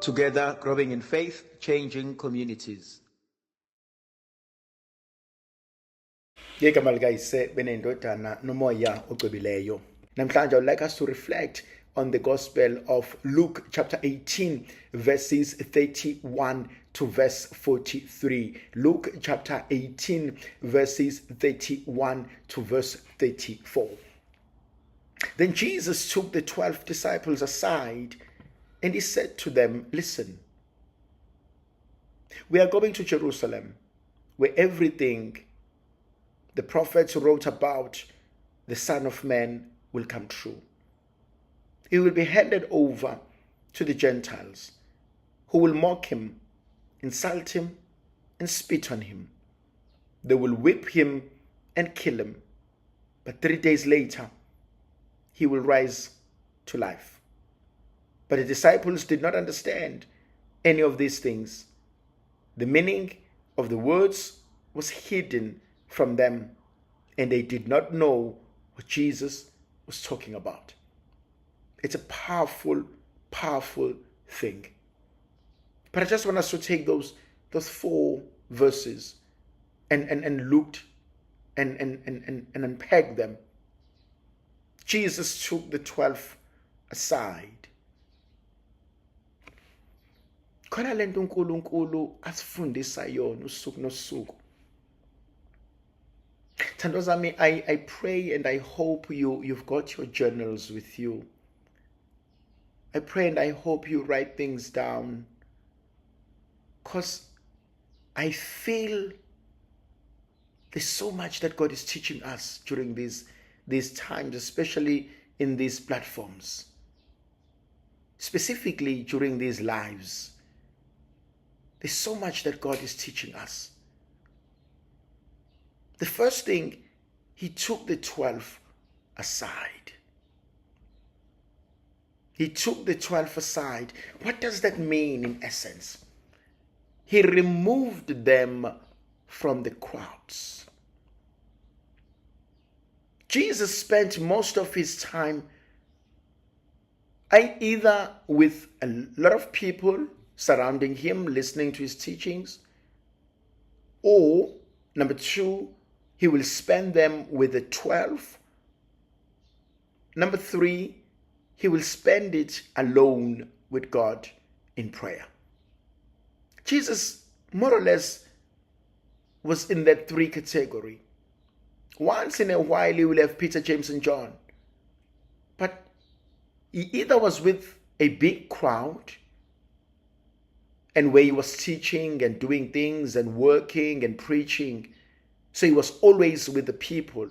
Together, growing in faith, changing communities. Igama likayise benendodana nomoya ogcebileyo. Namhlanje I would like us to reflect on the Gospel of Luke chapter 18 verses 31 to verse 43. Luke chapter 18 verses 31 to verse 34. Then Jesus took the 12 disciples aside and he said to them, "Listen, we are going to Jerusalem, where everything the prophets wrote about the Son of Man will come true. He will be handed over to the Gentiles, who will mock him, insult him, and spit on him. They will whip him and kill him, but 3 days later, he will rise to life." But the disciples did not understand any of these things. The meaning of the words was hidden from them, and they did not know what Jesus was talking about. It's a powerful, powerful thing. But I just want us to take those 4 verses and look and unpack them. Jesus took the 12 aside. Khona lento uNkulunkulu asifundisa yona usuku nosuku. Thandwa zami, I pray and I hope you've got your journals with you. I pray and I hope you write things down, because I feel there's so much that God is teaching us during these times, especially in these platforms, specifically during these lives. There's so much that God is teaching us. The first thing, he took the 12 aside. He took the 12 aside. What does that mean in essence? He removed them from the crowds. Jesus spent most of his time either with a lot of people surrounding him, listening to his teachings, or number 2, he will spend them with the 12. Number 3, he will spend it alone with God in prayer. Jesus, more or less, was in that 3 category. Once in a while, he will have Peter, James, and John. But he either was with a big crowd, and where he was teaching and doing things and working and preaching, so he was always with the people.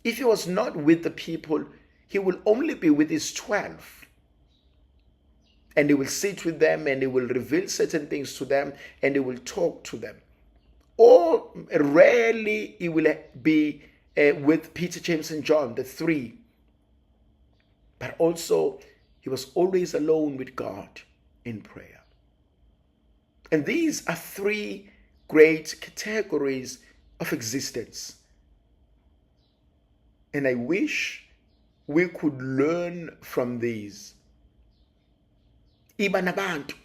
If he was not with the people, he will only be with his 12. And he will sit with them and he will reveal certain things to them and he will talk to them. Or rarely he will be with Peter, James, and John, the 3. But also, he was always alone with God in prayer. And these are 3 great categories of existence. And I wish we could learn from these. Iba nabantu.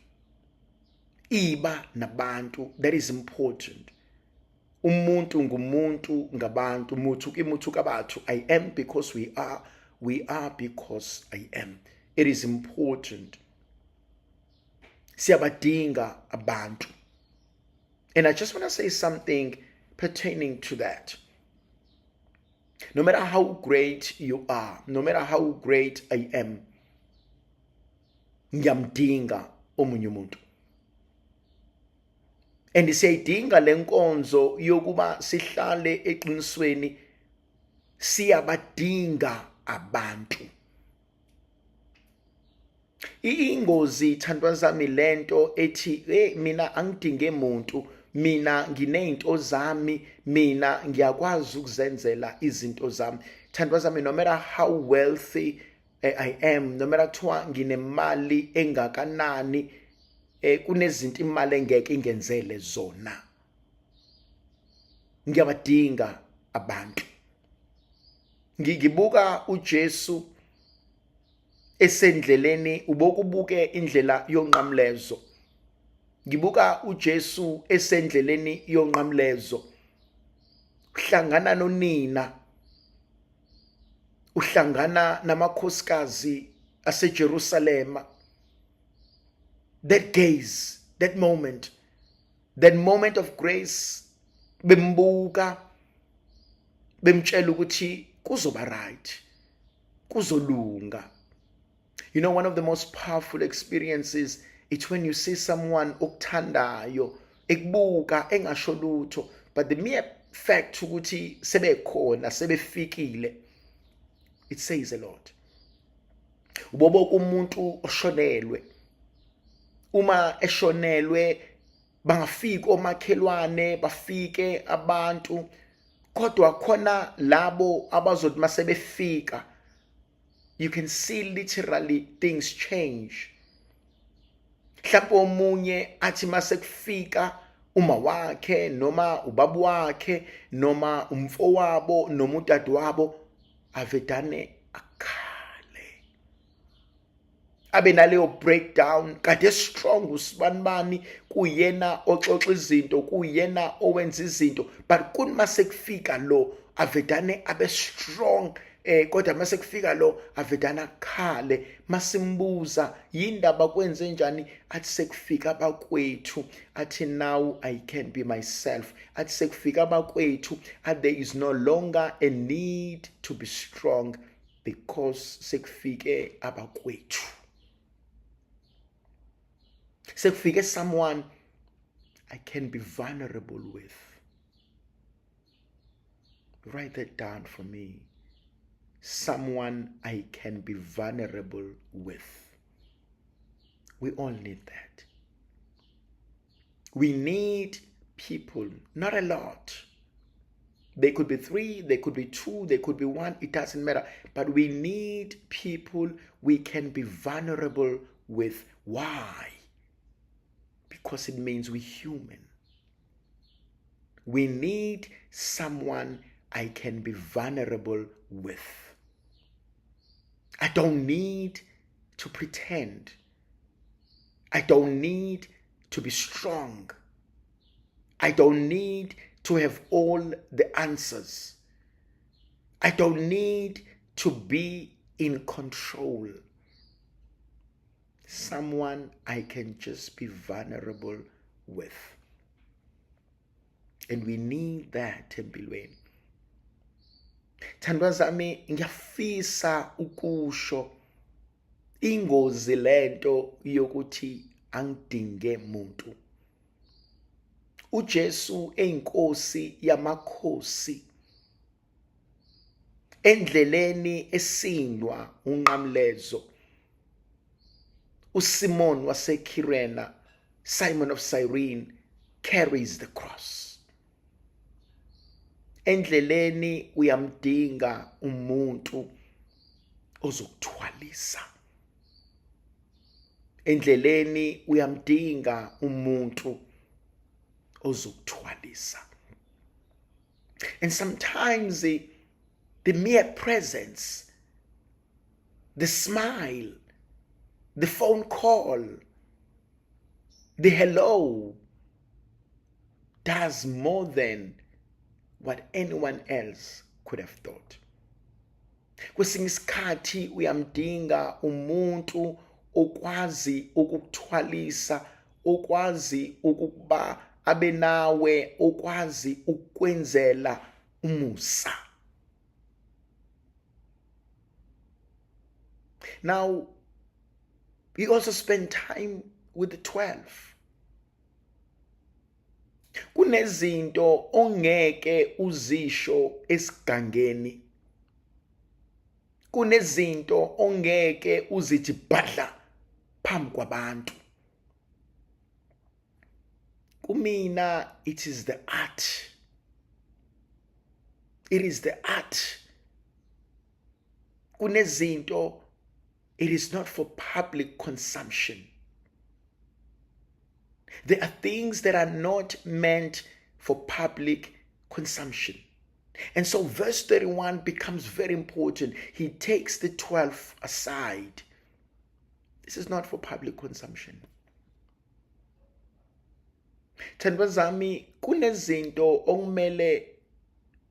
Iba nabantu. That is important. Umuntu ngumuntu ngabantu. Mutu kimutu kabatu. I am because we are. We are because I am. It is important. Siyabadinga abantu. And I just want to say something pertaining to that. No matter how great you are, no matter how great I am, ngiyamdinga omunye umuntu. And siyayidinga lenkonzo yokuba sihlale eqinisweni, siyabadinga abantu. Ingozi thandwa zami lento ethi mina angidinge umuntu, mina nginezinto zami, mina ngiyakwazi ukuzenzela izinto zami. Thandwa zami, no matter how wealthy I am, no matter kuthiwa nginemali engakanani, kunezinto imali engeke ingenzele zona. Ngiyabadinga abantu. Ngibuka uJesu esendleleni ubokubuke indlela yonqamlezo. Ngibuka uJesu esendleleni yonqamlezo. Uhlangana nonina. Uhlangana namakhosikazi aseJerusalema. That gaze, that moment of grace, bembuka, bemtshela ukuthi kuzoba right, kuzolunga. You know, one of the most powerful experiences, it's when you see someone okuthandayo, ekubuka, engasho lutho, but the mere fact ukuthi sebekhona, sebefikile, it says a lot. Ubobona umuntu oshonelwe. Uma eshonelwe bangafika omakhelwane, bafike abantu, kodwa khona labo abazothi masebefika, you can see literally things change. Mhlawumbe omunye athi masekufika uma wakhe noma ubaba wakhe noma umfowabo noma udadewabo avedane akhale, abe naleyo breakdown. Kade strong usibanibani, kuyena oxoxa izinto, kuyena owenza izinto, but kuthi masekufika lo avedane abe strong. Kodwa masekufika lo avedana khale. Masimbuza yindaba kwenze njani, athi sekufika abakwethu, athi now I can be myself. Athi sekufika abakwethu, there is no longer a need to be strong because sekufike abakwethu. Sekufike someone I can be vulnerable with. Write that down for me. Someone I can be vulnerable with. We all need that. We need people, not a lot. They could be 3, they could be 2, they could be 1, it doesn't matter. But we need people we can be vulnerable with. Why? Because it means we're human. We need someone I can be vulnerable with. I don't need to pretend. I don't need to be strong. I don't need to have all the answers. I don't need to be in control. Someone I can just be vulnerable with. And we need that empilweni. Thandwa zami, ngiyafisa ukusho ingozi lento yokuthi angidinge muntu. uJesu eyinkosi yamakhosi, endleleni esindwa unqamlezo. uSimon waseKirena, Simon of Cyrene, carries the cross. Endleleni uyamdinga umuntu ozokuthwalisa. Endleleni uyamdinga umuntu ozokuthwalisa. And sometimes the mere presence, the smile, the phone call, the hello does more than what anyone else could have thought. Kwesinye isikhathi uyamdinga umuntu okwazi ukukuthwalisa, okwazi ukuba abe nawe, okwazi ukwenzela umusa. Now, we also spend time with the 12. Kunezinto ongeke uzisho esigangeni. Kunezinto ongeke uzithi badla phambi kwabantu. Kumina, it is the art. It is the art. Kunezinto, it is not for public consumption. There are things that are not meant for public consumption. And so verse 31 becomes very important. He takes the 12 aside This is not for public consumption. Thandwa zami, kunezinto okumele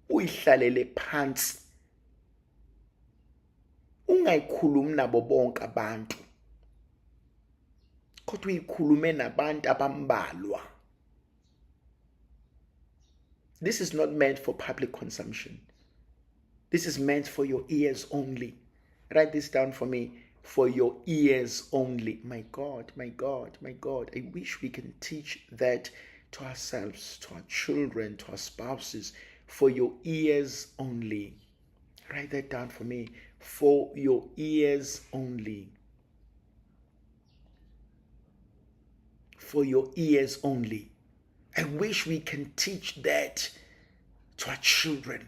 uyihlalele phansi. Ungayikhulumi nabo bonke abantu. Kodwa uyikhulume nabantu abambalwa. This is not meant for public consumption. This is meant for your ears only. Write this down for me. For your ears only. My God, my God, my God. I wish we can teach that to ourselves, to our children, to our spouses. For your ears only. Write that down for me. For your ears only. For your ears only. I wish we can teach that to our children.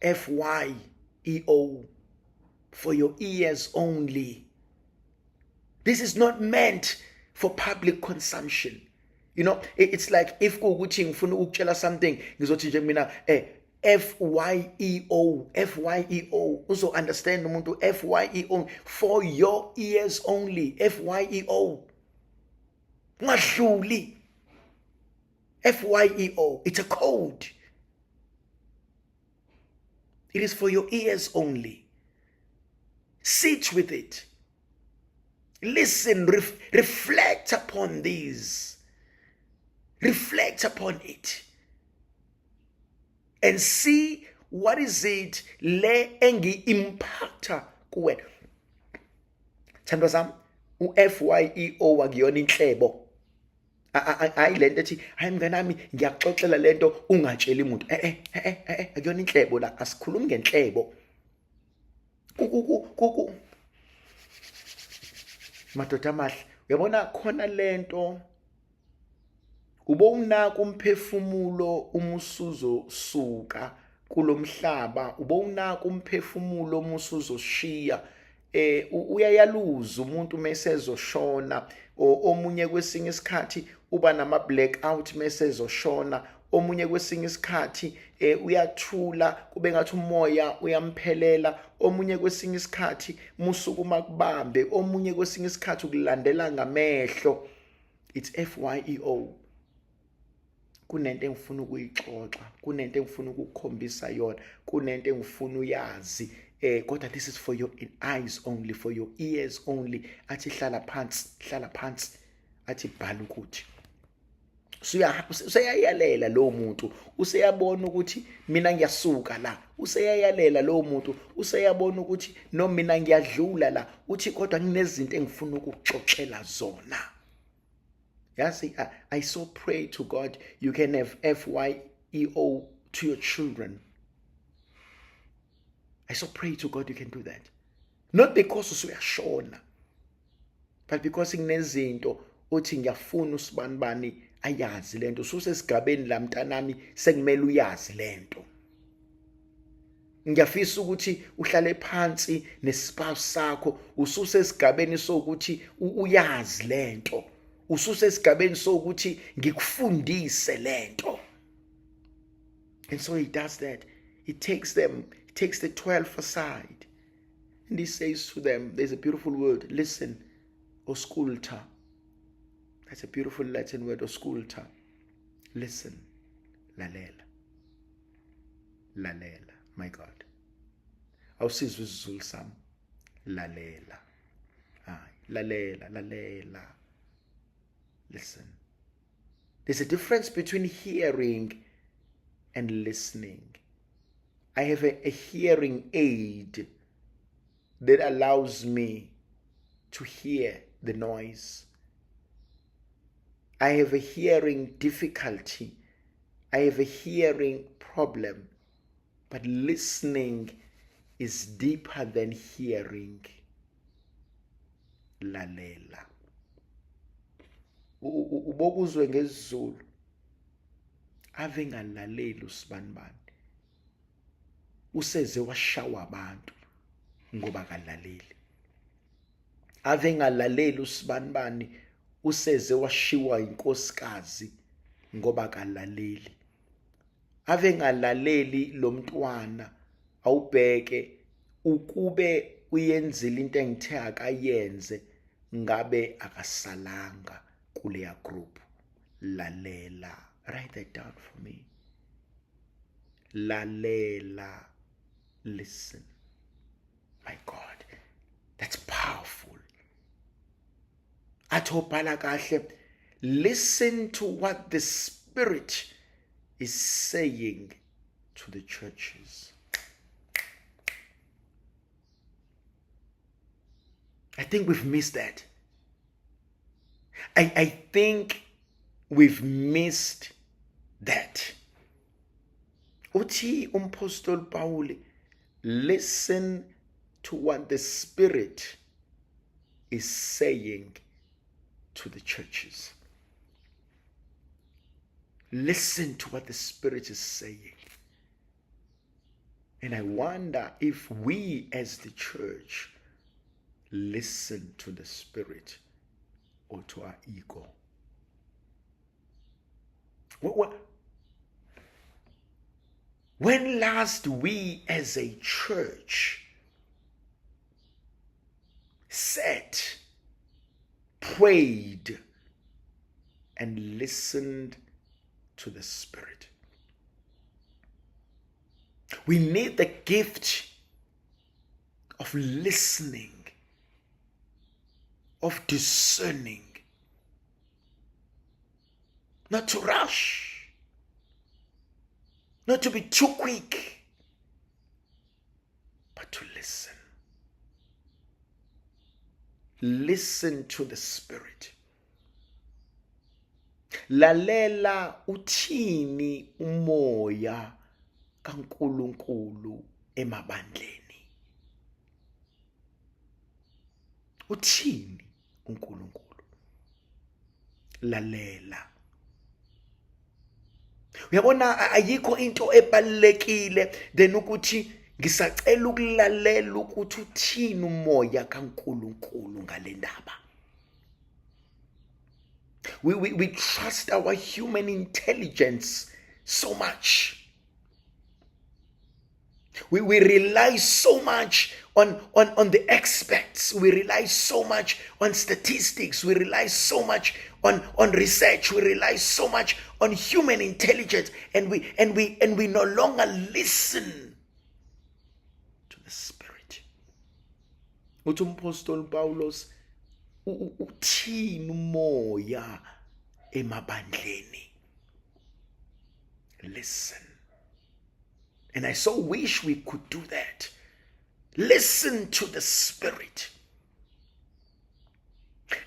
FYEO. For your ears only. This is not meant for public consumption. You know, it's like if kukuthi ngifuna ukutshela something, ngizothi nje mina FYEO, FYEO. Also understand umuntu FYEO. For your ears only. FYEO. Ngadluli. FYEO. It's a code. It is for your ears only. Sit with it. Listen, reflect upon these. Reflect upon it. And see what is it le engi impacta kuwena. Thandwa zami, uFYEO akuyona inhlebo. Hayi lento ethi hayi mnganami ngiyaxoxela lento ungatsheli umuntu. Akuyona inhlebo la, asikhulumi ngenhlebo. Madoda amahle, uyabona khona lento ubonaka umphefumulo umusuzo suka kulomhlaba, ubonaka umphefumulo umusuzo shisha. Uyayaluza umuntu mesezoshona, omunye kwesinye isikhathi uba nama blackout mesezoshona, omunye kwesinye isikhathi uyathula kube ngathi umoya uyamphelela, omunye kwesinye isikhathi musuku makubambe, omunye kwesinye isikhathi ukulandela ngamehlo. It's FYEO. Kunento engifuna ukuyixoxa, kunento engifuna ukukhombisa yona, kunento engifuna uyazi. Kodwa this is for your eyes only, for your ears only. Athi hlala phansi, athi bhala ukuthi useyayalela lo muntu, useyabona ukuthi mina ngiyasuka la, useyayalela lo muntu, useyabona ukuthi no mina ngiyadlula la, uthi kodwa nginezinto engifuna ukuxoxela zona. Yazi, I so pray to God you can have FYEO to your children. I so pray to God you can do that. Not because usuyashona, but because nginezinto uthi ngiyafuna usibanibani ayazi lento. Ususesigabeni la mntanami sekumele uyazi lento. Ngiyafisa ukuthi uhlale phansi nespouse sakho, ususesigabeni sokuthi uyazi lento. Ususesigabeni sokuthi ngikufundise lento. And so he does that. He takes the 12 aside. And he says to them, there's a beautiful word, listen, ausculta. That's a beautiful Latin word, ausculta. Listen, lalela. Lalela, my God. Awusizwe isizulu sami. Lalela. Lalela. Listen. There's a difference between hearing and listening. I have a hearing aid that allows me to hear the noise. I have a hearing difficulty. I have a hearing problem. But listening is deeper than hearing. Lalela. Ubokuzwe ngesiZulu. Ave ngalaleli usibanibani. Useze washawa abantu ngoba kalaleli. Ave ngalaleli usibanibani, useze washiwa inkosikazi ngoba kalaleli. Ave ngalaleli lo mntwana awubheke ukube uyenzile into engithe akayenze ngabe akasalanga kuleya group. Lalela. Write that down for me. Lalela. Listen. My God, that's powerful. Atobhala kahle. Listen to what the Spirit is saying to the churches. I think we've missed that. I think we've missed that. Uthi umpostoli Paul, listen to what the Spirit is saying to the churches. Listen to what the Spirit is saying. And I wonder if we as the church listen to the Spirit or to our ego. When last we as a church sat, prayed, and listened to the Spirit? We need the gift of listening, of discerning, not to rush, not to be too quick, but to listen. Listen to the Spirit. Lalela uthini umoya kaNkulunkulu emabandleni. Uthini uNkulunkulu? Lalela. Uyabona ayikho into ebalekile than ukuthi ngisacela ukulalela ukuthi uthini umoya kaNkulunkulu ngale ndaba. We trust our human intelligence so much. We rely so much on the experts. We rely so much on statistics. We rely so much on research. We rely so much on human intelligence, and we no longer listen to the Spirit. Uthi umpostoli Paulos uthini umoya emabandleni. Listen. And I so wish we could do that. Listen to the Spirit.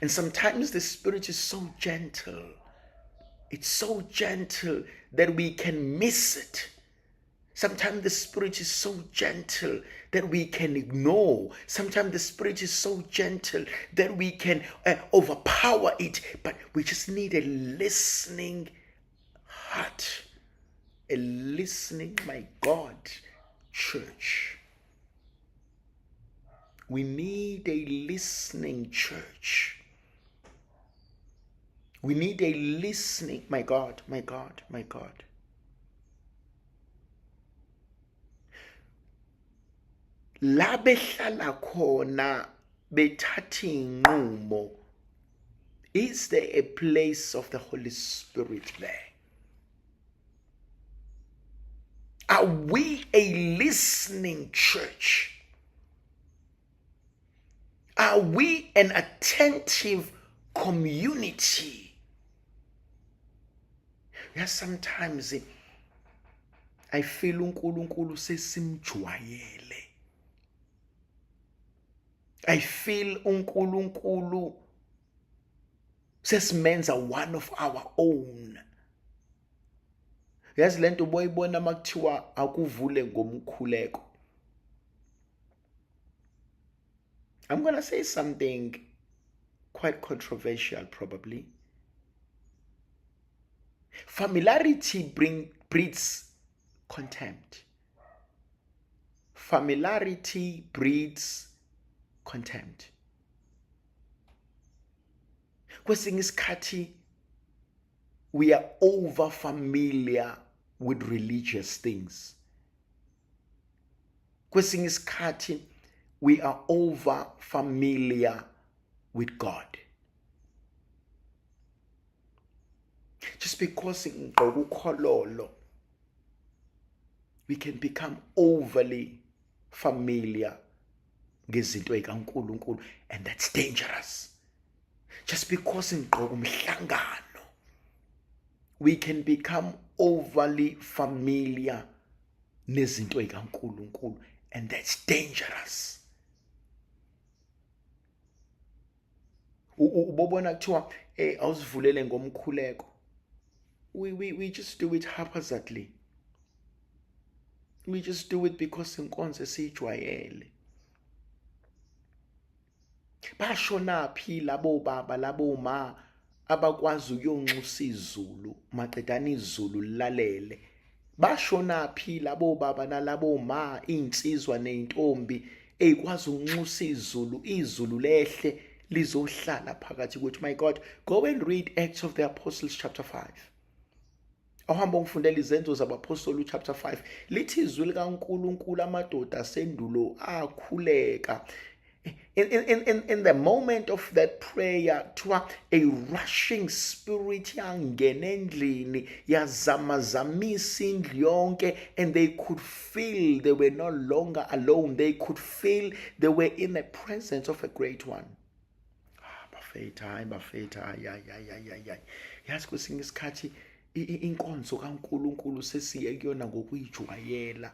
And sometimes the Spirit is so gentle. It's so gentle that we can miss it. Sometimes the Spirit is so gentle that we can ignore. Sometimes the Spirit is so gentle that we can overpower it. But we just need a listening heart. A listening, my God, church. We need a listening church. We need a listening, my God, my God, my God. La behlala khona bethathi inqumo. Is there a place of the Holy Spirit there? Are we a listening church? Are we an attentive community? Yes, sometimes I feel uNkulunkulu sesimjwayele. I feel uNkulunkulu sesimenza one of our own. Yazi lento boyibona makuthiwa akuvule ngomkhuleko. I'm going to say something quite controversial probably. Familiarity breeds contempt. Familiarity breeds contempt. Kwesinye isikhathi we are over familiar with religious things. Kwesinye isikhathi we are over familiar with God. Just because ngokukhololo, we can become overly familiar ngezinto zikaNkulunkulu, and that's dangerous. Just because umhlangano, we can become overly familiar nezinto zikaNkulunkulu, and that's dangerous. Ubobona kuthiwa awuzivulele ngomkhuleko. We just do it haphazardly. We just do it because inkonzo siyijwayele. Bashonaphi labo baba labo ma abakwazi ukuyonxusa izulu maqedana izulu lalele? Bashonaphi labo baba nalabo ma insizwa neintombi ezikwazi ukunxusa izulu lehle lizohlala phakathi kwethu? My God, go and read Acts of the Apostles chapter 5. Awuhamba ungifundela izenzo zabapostoli chapter 5. Lithi izwi likaNkulunkulu amadoda asendulo akhuleka. In the moment of that prayer, a rushing spirit yangena endlini yazamazamisa indlu yonke, and they could feel they were no longer alone. They could feel they were in the presence of a great one. Bafetha yazi kwesinye isikhathi inkonzo kaNkulunkulu sesiye kuyona ngokuyijwayela.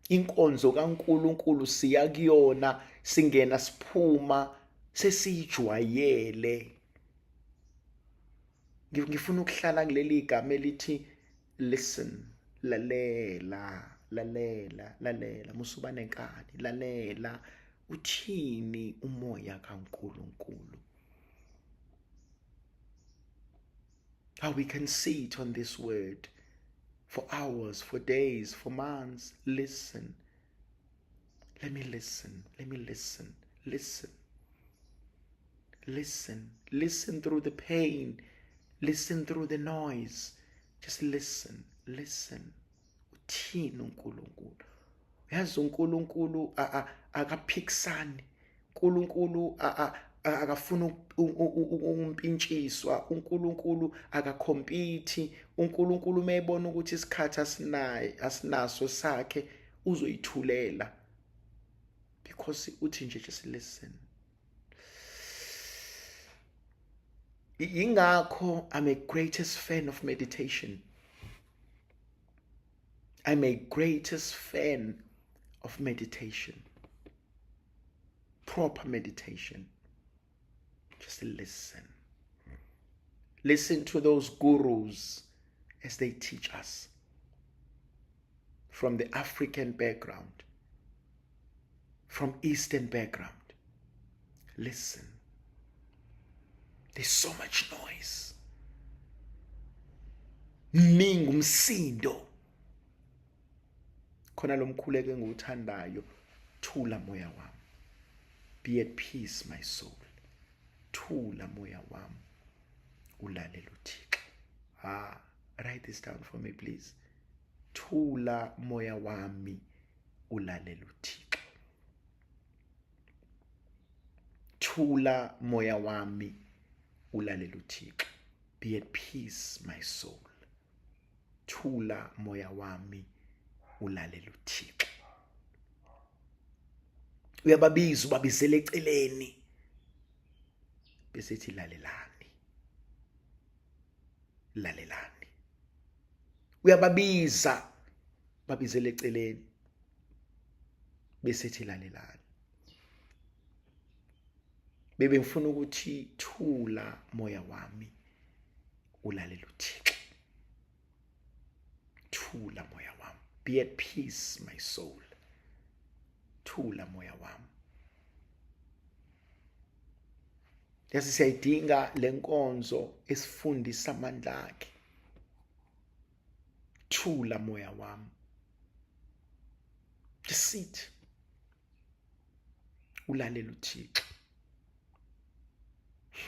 Inkonzo kaNkulunkulu siya kuyona singena siphuma sesiyijwayele. Ngifuna ukuhlala kuleli igama elithi listen, lalela musuba nenkani, lalela uthini umoya kaNkulunkulu. How we can see it on this word for hours, for days, for months. Listen. Let me listen. Listen through the pain. Listen through the noise. Just listen. Uthini uNkulunkulu? Yazi uNkulunkulu akaphikisani. uNkulunkulu akafuna umpintshiswa. uNkulunkulu akakhompiti. uNkulunkulu mayebona ukuthi isikhathi asinaso sakhe uzoyithulela, because uthi nje just listen. Ingakho I'm a greatest fan of meditation. I'm a greatest fan of meditation. Proper meditation. Just listen. Listen to those gurus as they teach us from the African background, from Eastern background. Listen. There's so much noise. Mningi umsindo. Khona lo mkhuleko engiwuthandayo, thula moya wami. Be at peace, my soul. Thula moya wami, ulalela uThixo. Write this down for me, please. Thula moya wami, ulalela uThixo. Thula moya wami, ulalela uThixo. Be at peace, my soul. Thula moya wami, ulalela uThixo. Uyababiza ubabizele eceleni bese ethi lalelani. Uyababiza babizele eceleni bese ethi lalelani. Bebe ngifuna ukuthi thula moya wami, ulalela uThixo. Thula moya wami. Be at peace, my soul. Thula moya wami. Yazi siyayidinga lenkonzo esifundisa amandla akhe. Thula moya wami. Just sit. Ulalela uThixo.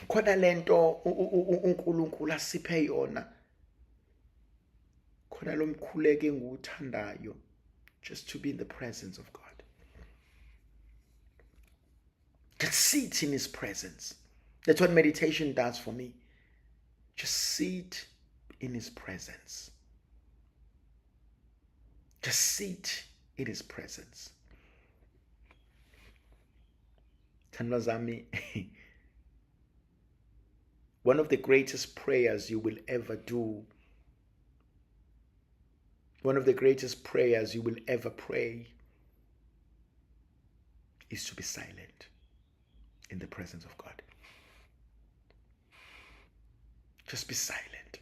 Khona lento uNkulunkulu asiphe yona. Khona lo mkhuleko engiwuthandayo. just to be in the presence of God. Just sit in His presence. That's what meditation does for me. Just sit in His presence. Just sit in His presence. Tanwazami, one of the greatest prayers you will ever do, one of the greatest prayers you will ever pray is to be silent in the presence of God. Just be silent.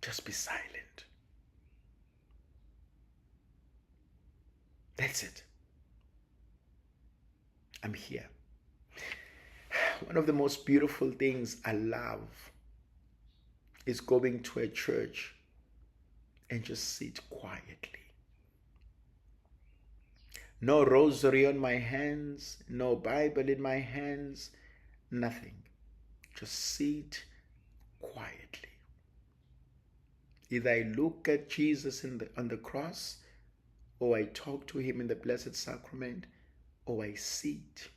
Just be silent. That's it. I'm here. One of the most beautiful things I love is going to a church and just sit quietly. No rosary on my hands, no Bible in my hands, nothing. Just sit quietly. Either I look at Jesus on the cross, or I talk to Him in the Blessed Sacrament, or I sit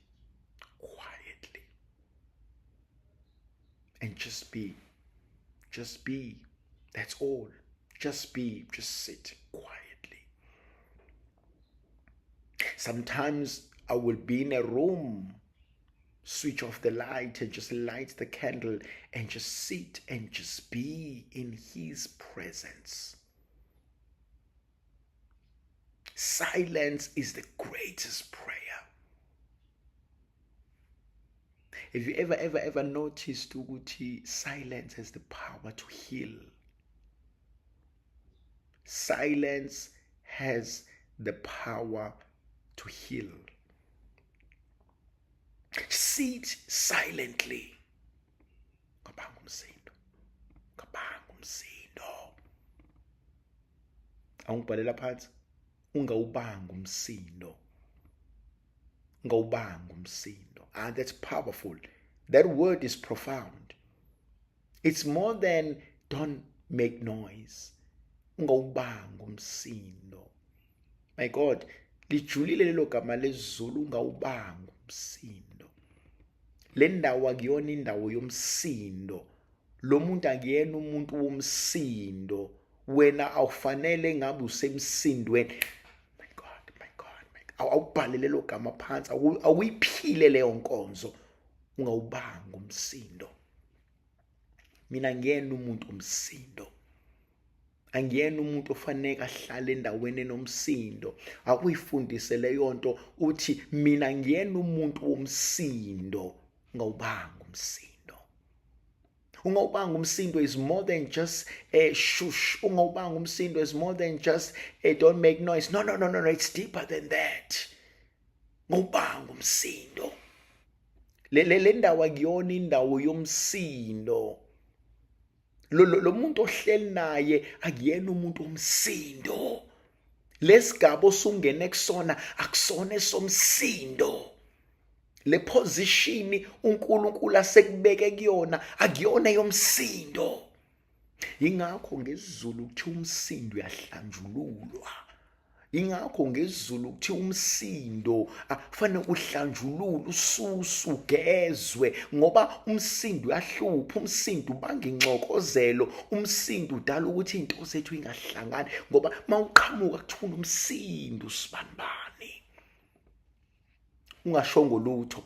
quietly and just be. That's all. Just sit quietly. Sometimes I will be in a room, switch off the light and just light the candle and just sit and just be in His presence. Silence is the greatest prayer. Have you ever noticed ukuthi silence has the power to heal? Silence has the power to heal. Sit silently. Kabanga umsindo. Awungibhalela phansi. Ungawubanga umsindo. That's powerful. That word is profound. It's more than don't make noise. Ungawubanga umsindo. My God, lijulile lelo gama lesiZulu, ungawubanga umsindo. Le ndawo akuyona indawo yomsindo. Lo muntu akuyena umuntu womsindo. Wena awufanele ngabe usemsindweni. My God. Awubhale lelo gama phansi, awuyiphile leyo nkonzo. Ungawubanga umsindo. Mina ngiyena umuntu omsindo. Angiyena umuntu ofanele ahlale endaweni enomsindo. Akuyifundise leyo nto uthi mina ngiyena umuntu womsindo. Ungawubanga umsindo. Ungawubanga umsindo is more than just a shush. Ungawubanga umsindo is more than just a don't make noise. No. It's deeper than that. Ungawubanga umsindo. Le ndawo akuyona indawo yomsindo. Lo muntu ohleli naye akuyena umuntu omsindo. Lesigaba osungene kusona akusona esomsindo. Le position uNkulunkulu asekubeke kuyona akuyona yomsindo. Ingakho ngesizulu kuthi umsindo uyahlanjululwa. Ingakho ngesizulu kuthi umsindo kufanele uhlanjululwe, ususu ugezwe, ngoba umsindo uyahlupha, umsindo ubanga ingxokozelo, umsindo udala ukuthi into zethu ingahlangani, ngoba mawuqhamuka kuthuna umsindo sibanibani. Ungashongo lutho.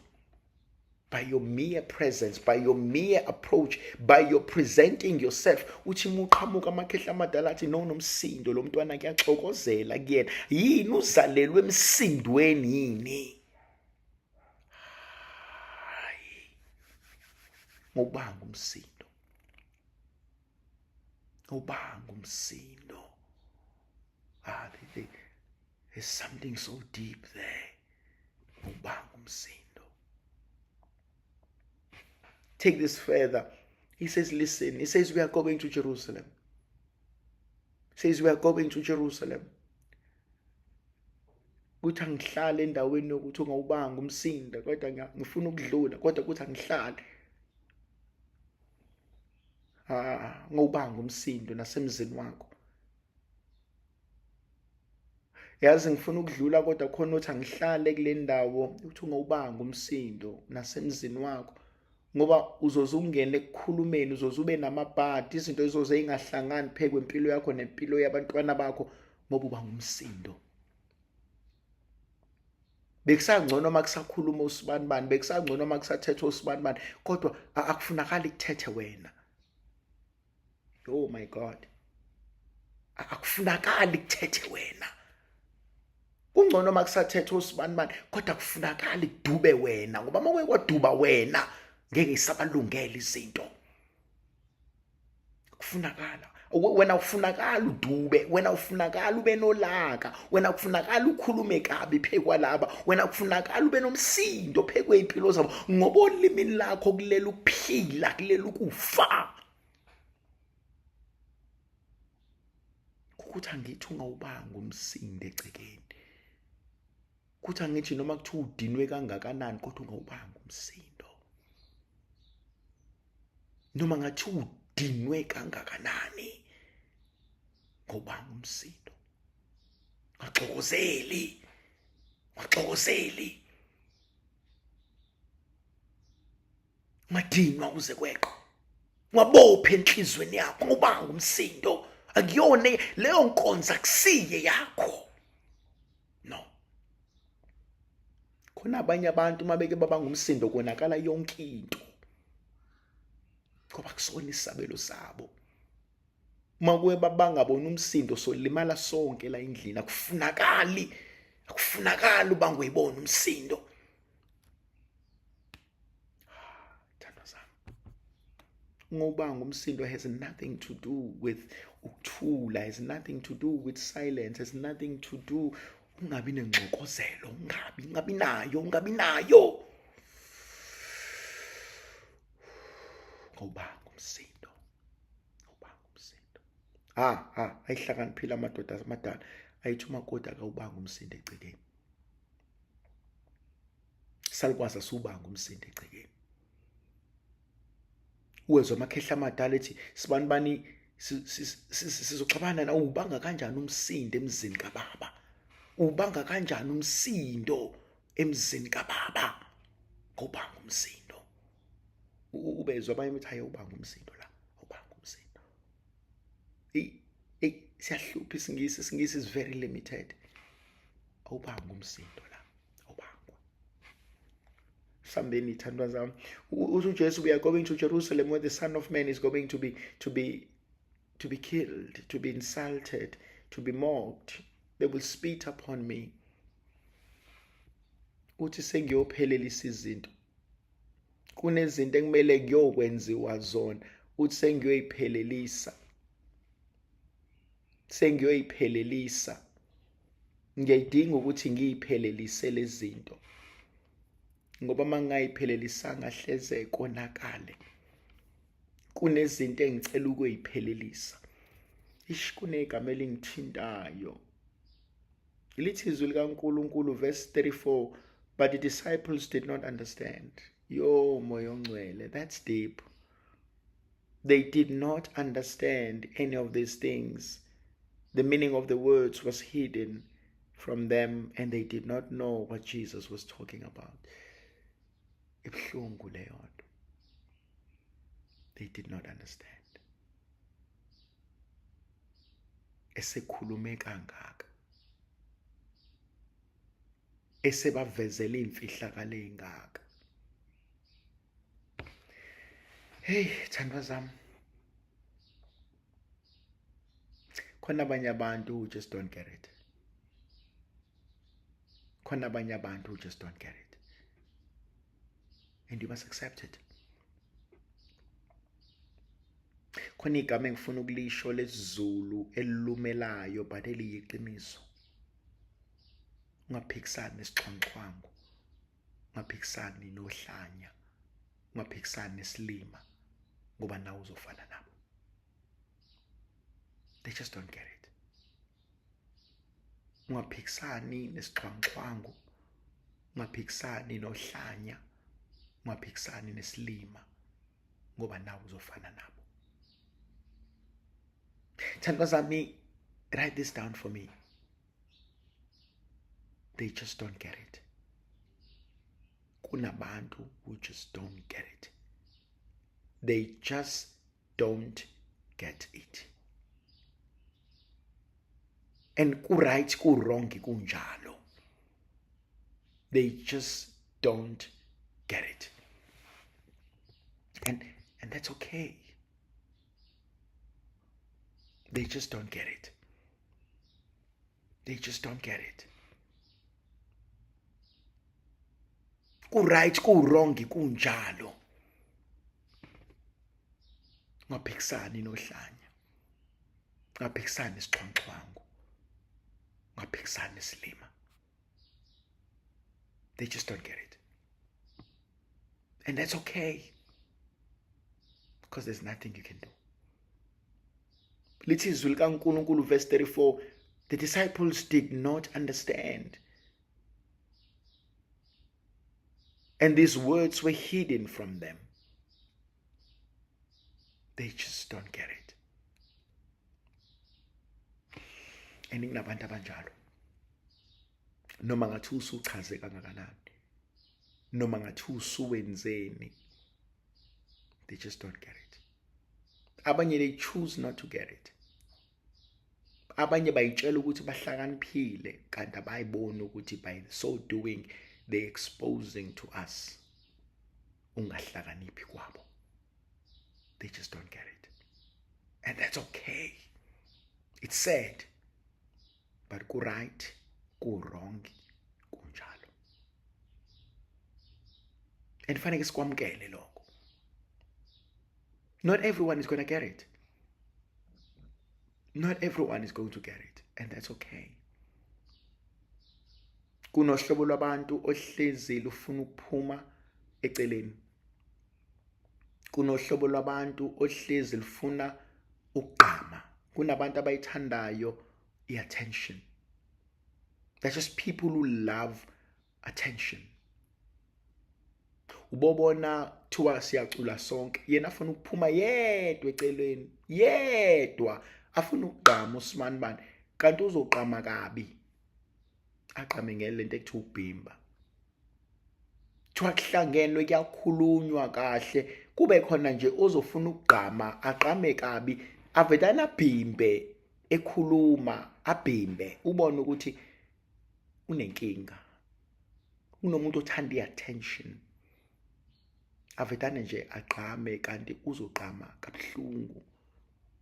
By your mere presence, by your mere approach, by your presenting yourself, uthi muqhamuka amakhehla amadala athi nomsindo lo mntwana kuyaxokozela kuyena. Yini uzalelwe emsindweni yini? Hayi. Ngobanga umsindo. There's something so deep there. Ngobanga umsindo. Take this further. He says, listen. He says, we are going to Jerusalem. Kuthi angihlale endaweni yokuthi ungawubanga umsindo, kodwa ngifuna ukudlula, kodwa kuthi angihlale. Ngawubanga umsindo nasemzini wakho. yazi ngifuna ukudlula kodwa khona uthi angihlale kule ndawo uthi ungawubanga umsindo nasemzini wakho, ngoba uzoze ungene ekukhulumeni, uzoze ube namabhadi, izinto ezoze ingahlangani phekwe impilo yakho nempilo yabantwana bakho ngoba ubanga umsindo. Bekusangcono uma kusakhuluma usibanibani, bekusangcono uma kusathetha usibanibani, kodwa akufunakali kuthethe wena. Oh my God, akufunakali kuthethe wena. Kungcono uma kusathetha usibanibani kodwa akufunakali kudube wena, ngoba uma kwaduba wena ngeke isabalungela izinto. Kufunakala wena, ufunakala udube, wena ufunakala ube nolaka, wena kufunakala ukhulume kabi phekwa laba, wena kufunakala ube nomsindo phekwe impilo zabo, ngoba olimini lakho kulela ukuphila, kulela ukufa. Ukuthi angithi ungawubanga umsindo egcekeni, ukuthi angithi noma kuthiwa udinwe kangakanani kodwa ungawubanga umsindo, noma ngathi udinwe kangakanani ngobanga umsindo. Ngaxokozeli madinwa uze kweqa, ngwabophe enhlizweni yakho ngobanga umsindo. Akuyona leyo nkonzo, akusiye yakho. No, khona abanye abantu uma beke babanga umsindo konakala yonke into, ngoba kusona isabelo sabo. Uma kuwe babanga bona umsindo solimala sonke la endlini. Akufunakali ubanga uyibona umsindo. Thandwa zami, ngobanga umsindo has nothing to do with ukuthula, has nothing to do with silence, has nothing to do, ungabi nengxokozelo, ungabi nayo. Ngobanga umsindo. Ayihlakaniphile amadoda amadala ayithi umakoti akawubanga umsindo egcekeni. Salikwazi asubanga umsindo egcekeni. Uwezwa amakhehla amadala ethi sibanibani sizoxabana na, ubanga kanjani umsindo emzini kababa? Ubanga kanjani umsindo emzini kababa? Ngobanga umsindo. Ubezwa abanye bethi hayi ubanga umsindo la, ubanga umsindo. Siyahlupha isingisi is very limited. Awubanga umsindo la, awubangwa. Sambeni thandwa zami, uJesu, we are going to Jerusalem where the Son of Man is going to be killed, to be insulted, to be mocked. They will spit upon me. Uthi sengiyophelelisa izinto, kunezinto ekumele kuyokwenziwa zona. Uthi sengiyoyiphelelisa, ngiyayidinga ukuthi ngiyiphelelise lezi zinto, ngoba mangayiphelelisanga hleze konakale. Kunezinto engicela ukuyiphelelisa. Kunegama elingithintayo, lithi izwi likaNkulunkulu, verse 34, but the disciples did not understand. Yo moya ongcwele, that's deep. They did not understand any of these things. The meaning of the words was hidden from them, and they did not know what Jesus was talking about. Ibuhlungu leyo nto. They did not understand. Esekhulume kangaka, esebavezela imfihlakalo engaka. Hey thandwa zami, khona abanye abantu who just don't get it. Khona abanye abantu who just don't get it, and you must accept it. Khona igama engifuna ukulisho lesizulu elilumelayo but eliyiqiniso. Ungaphikisani nesixhwanguxhwangu, ungaphikisani nohlanya, ungaphikisani nesilima, ngoba nawe uzofana nabo. They just don't get it. Ungaphikisani nesixhwanguxhwangu, ungaphikisani nohlanya, ungaphikisani nesilima, ngoba nawe uzofana nabo. Thandwa zami, write this down for me. They just don't get it. Kunabantu who just don't get it. They just don't get it. And ku-right, ku-wrong, kunjalo. They just don't get it. And that's okay. They just don't get it. They just don't get it. Ku-right, ku-wrong, kunjalo. Ngaphikisani nohlanya. Ngaphikisani isixhwanguxhwangu. Ngaphikisani isilima. They just don't get it. And that's okay. Because there's nothing you can do. Lithi izwi likaNkulunkulu, verse 34, the disciples did not understand. And these words were hidden from them. They just don't get it. And kunabantu abanjalo. Noma ngathi usuchaze kangakanani. Noma ngathi usuwenzeni. They just don't get it. Abanye they choose not to get it. Abanye bayitshela ukuthi bahlakaniphile kanti abayibona ukuthi by so doing they exposing to us ungahlakaniphi kwabo. They just don't get it. And that's okay. It's sad. But ku-right, ku-wrong, kunjalo. And fanele sikwamukele lokho. Not everyone is going to get it. Not everyone is going to get it. And that's okay. Kunohlobo lwabantu ohlezi lufuna ukuphuma eceleni. Kunohlobo lwabantu ohlezi lufuna ukugqama. Kunabantu abayithandayo i-attention. They're just people who love attention. Ubobona thiwa siyacula sonke, yena afuna ukuphuma yedwa eceleni, yedwa afuna ukugqama uSimanibani, kanti uzogqama kabi. Aqhame ngelento ekuthiwa ubhimba. Thiwa kuhlangenwe kuyakhulunywa kahle, kube khona nje ozofuna ukugqama, aqhame kabi, avedana bhimbe ekhuluma, abhimbe, ubone ukuthi unenkinga. Unomuntu othanda i-attention. Avedane nje aqhame kanti uzogqama kabuhlungu,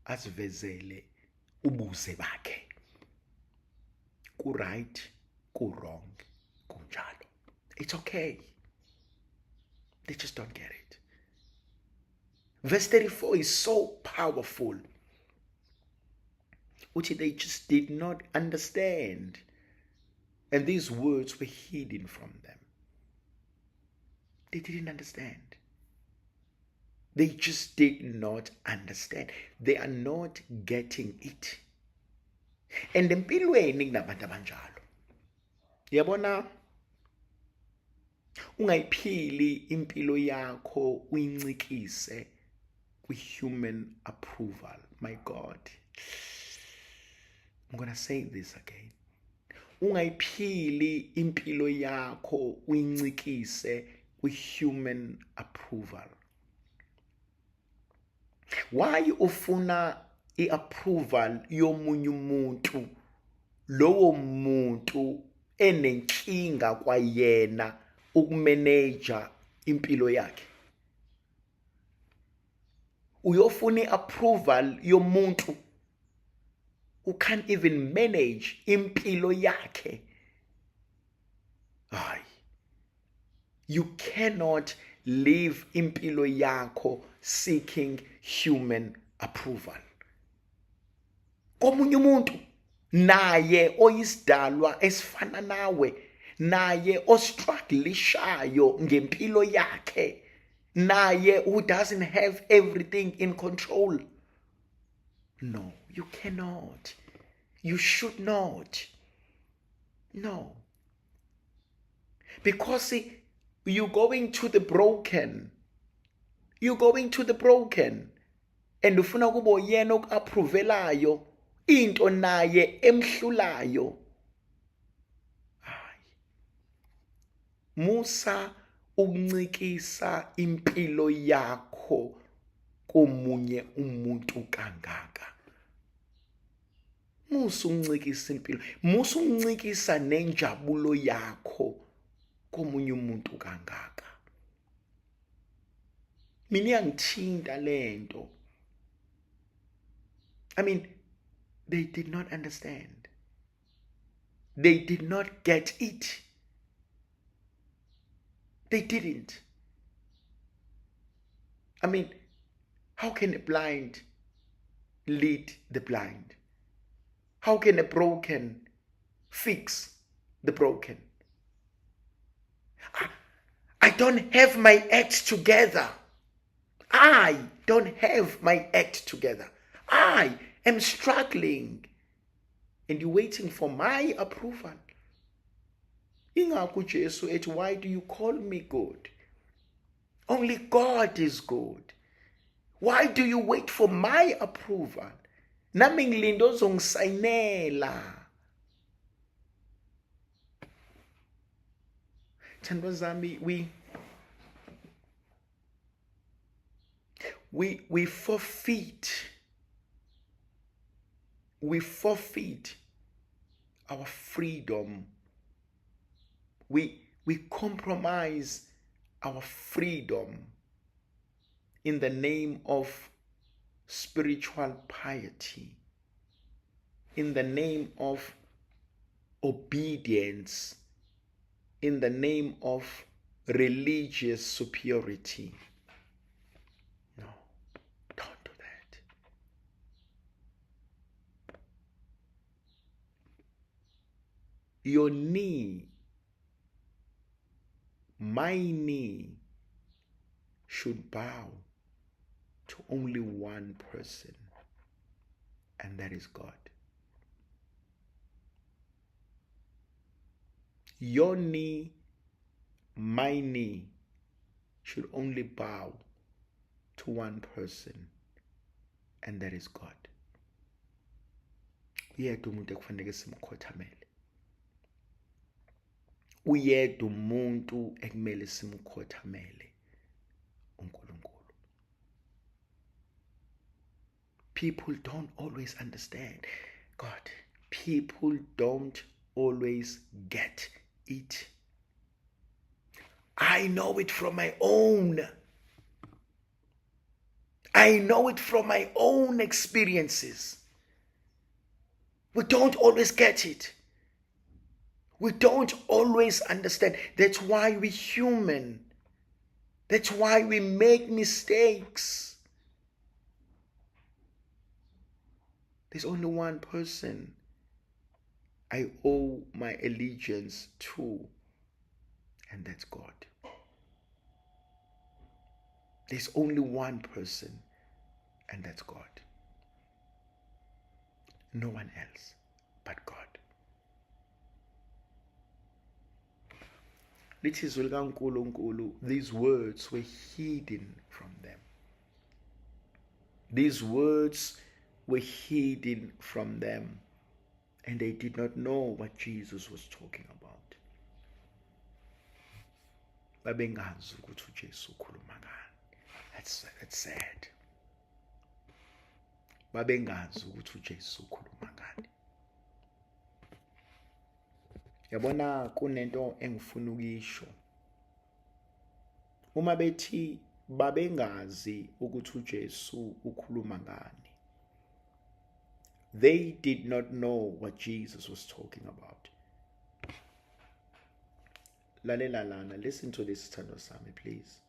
asivezele ubuze bakhe. Ku-right, ku-wrong, kunjalo. It's okay. They just don't get it. Verse 34 is so powerful. Which they just did not understand. And these words were hidden from them. They didn't understand. They just did not understand. They are not getting it. And empilweni kunabantu abanjalo. Yabona ungayiphili impilo yakho uyincikise kwi-human approval. My God. I'm going to say this again. Ungayiphili impilo yakho uyincikise kwi-human approval. Why ufuna i-approval yomunye umuntu, lowo muntu enenkinga kwayena ukumanage impilo yakhe? Uyofuna i-approval yomuntu who can't even manage impilo yakhe. Hayi. You cannot live impilo yakho seeking human approval. Komunye umuntu naye oyisidalwa esifana nawe, naye ostrugglishayo ngempilo yakhe, naye who doesn't have everything in control. No, you cannot. You should not. No. Because see, you're going to the broken. You're going to the broken. And ufuna kubo yena okuapprovelayo into naye emhlulayo. Hayi. musa ukuncikisa impilo yakho komunye umuntu kangaka. Musa uncikisa impilo, musa uncikisa nenjabulo yakho komunye umuntu kangaka. Mina iyangithinta lento. I mean, they did not understand. They did not get it. They didn't. I mean, how can a blind lead the blind? How can a broken fix the broken? I don't have my act together. I don't have my act together. I am struggling. And you're waiting for my approval. Ingakho Jesu ethi, why do you call me good? Only God is good. Why do you wait for my approval? Nami ngilinda ozongisayinela. Thandwa zami, we forfeit our freedom. We compromise our freedom in the name of spiritual piety, in the name of obedience, in the name of religious superiority. No, don't do that. Your knee, my knee, should bow to only one person, and that is God. Your knee, my knee, should only bow to one person, and that is God. Uyedwa umuntu ekufanele simkhothamele. Uyedwa umuntu ekumele simkhothamele, uNkulunkulu. People don't always understand. God, people don't always get it. I know it from my own. I know it from my own experiences. We don't always get it. We don't always understand. That's why we're human. That's why we make mistakes. There's only one person I owe my allegiance to, and that's God. There's only one person, and that's God. No one else but God. These words were hidden from them. These words were hidden from them, and they did not know what Jesus was talking about. Babengazi ukuthi uJesu ukhuluma ngani. That's sad. Babengazi ukuthi uJesu ukhuluma ngani. Yabona kunento engifuna ukuyisho. Uma bethi babengazi ukuthi uJesu ukhuluma ngani, they did not know what Jesus was talking about. Lalela lana, listen to this, Thandwa Sami, please.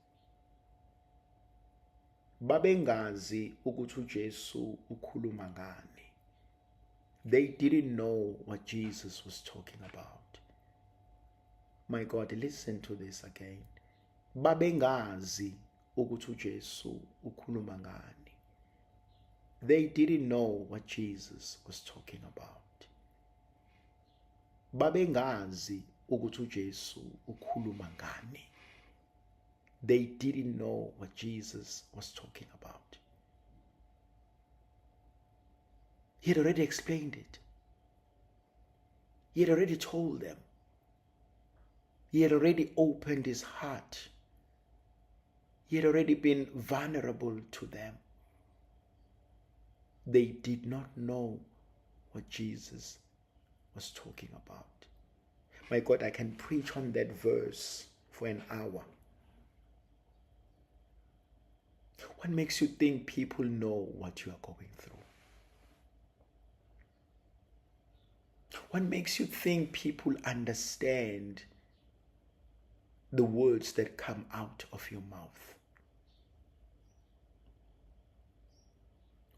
Babengazi ukuthi uJesu ukhuluma ngani. They didn't know what Jesus was talking about. My God, listen to this again. Babengazi ukuthi uJesu ukhuluma ngani. They didn't know what Jesus was talking about. Babengazi ukuthi uJesu ukhuluma ngani. They didn't know what Jesus was talking about. He had already explained it. He had already told them. He had already opened his heart. He had already been vulnerable to them. They did not know what Jesus was talking about. My God, I can preach on that verse for an hour. What makes you think people know what you are going through? What makes you think people understand the words that come out of your mouth?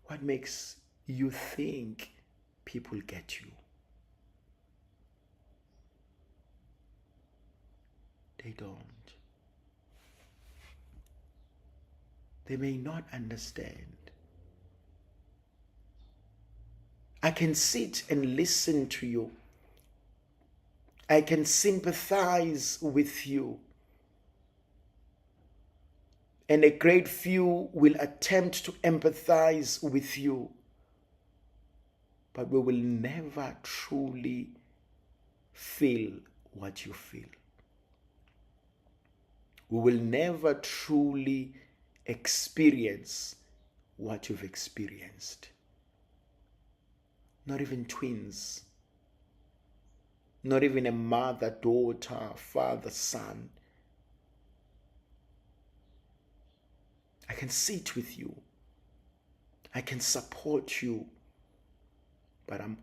What makes you think people get you? They don't. They may not understand. I can sit and listen to you. I can sympathize with you. And a great few will attempt to empathize with you. But we will never truly feel what you feel. We will never truly experience what you've experienced. Not even twins. Not even a mother, daughter, father, son. I can sit with you. I can support you. But I'm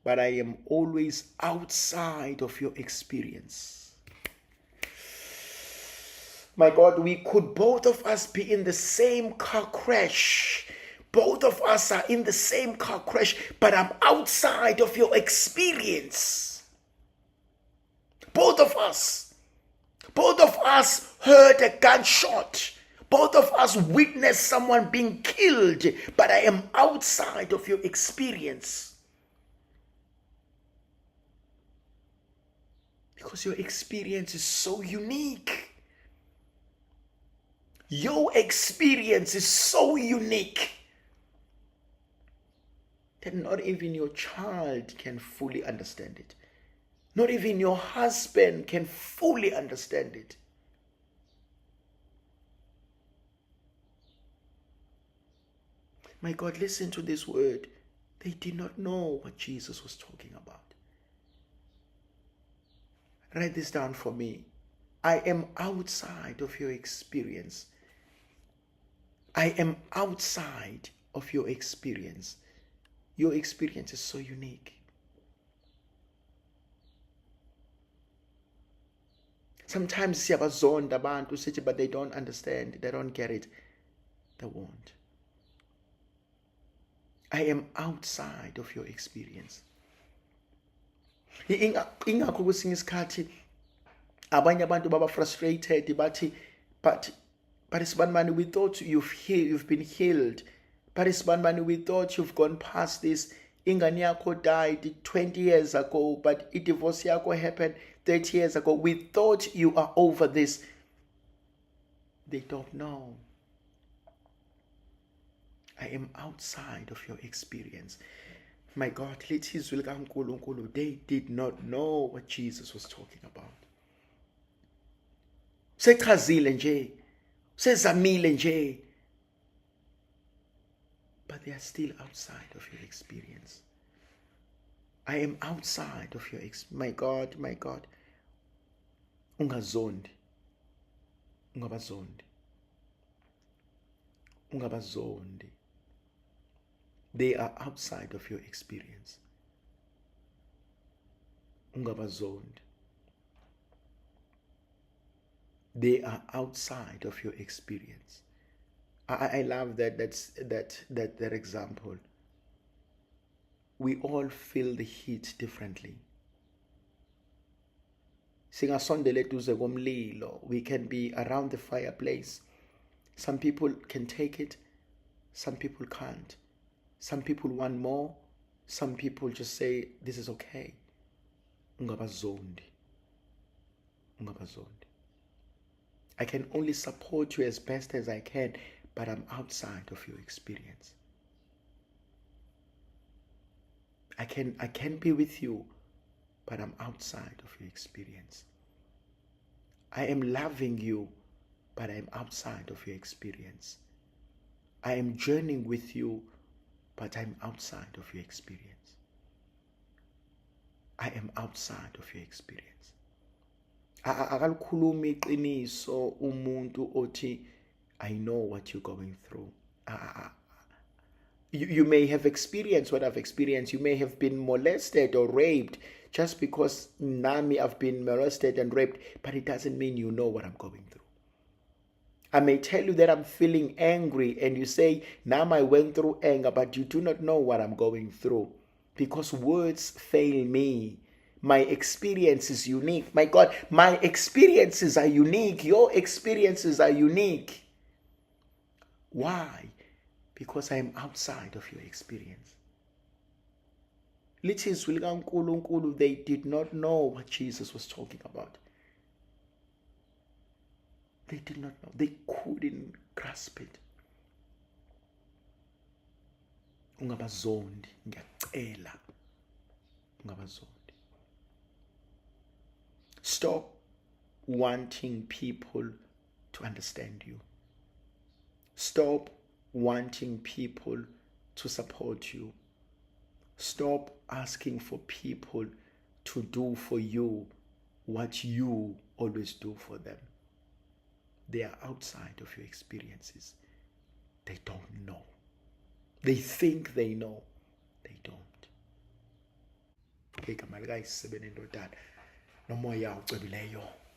but I am always outside of your experience. My God, we could both of us be in the same car crash. Both of us are in the same car crash, but I'm outside of your experience. Both of us heard a gunshot. Both of us witnessed someone being killed, but I am outside of your experience. Because your experience is so unique. Your experience is so unique that not even your child can fully understand it. Not even your husband can fully understand it. My God, listen to this word. They did not know what Jesus was talking about. Write this down for me. I am outside of your experience. I am outside of your experience. Your experience is so unique. Sometimes siyabazonda abantu sithi, but they don't understand, they don't get it. They won't. I am outside of your experience. Ingakho kwesinye isikhathi abanye abantu baba frustrated bathi, but Isibanibani, we thought you've been healed. But Isibanibani, we thought you've gone past this. Ingane yakho died 20 years ago, but divorce yakho happened 30 years ago. We thought you are over this. They don't know. I am outside of your experience. My God, they did not know what Jesus was talking about. Sechazile nje, sezamile nje, but they are still outside of your experience. I am outside of your my God, my God. Ungazondi. They are outside of your experience. Ungabazondi. They are outside of your experience. I love that example. We all feel the heat differently. Singasondele duze komlilo. We can be around the fireplace. Some people can take it. Some people can't. Some people want more. Some people just say, this is okay. Ungabazondi. I can only support you as best as I can, but I'm outside of your experience. I can be with you, but I'm outside of your experience. I am loving you, but I am outside of your experience. I am journeying with you, but I'm outside of your experience. I am outside of your experience. Akalikhulumi iqiniso umuntu othi I know what you're going through. You may have experienced what I've experienced. You may have been molested or raped. Just because nami I've been molested and raped, but it doesn't mean you know what I'm going through. I may tell you that I'm feeling angry and you say, now I went through anger, but you do not know what I'm going through because words fail me. My experience is unique. My God, my experiences are unique. Your experiences are unique. Why? Because I am outside of your experience. They did not know what Jesus was talking about. They did not know. They couldn't grasp it. Ungabazondi, ngiyacela. Ungabazondi. Stop wanting people to understand you. Stop wanting people to support you. Stop asking for people to do for you what you always do for them. They are outside of your experiences. They don't know. They think they know. They don't.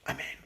Amen.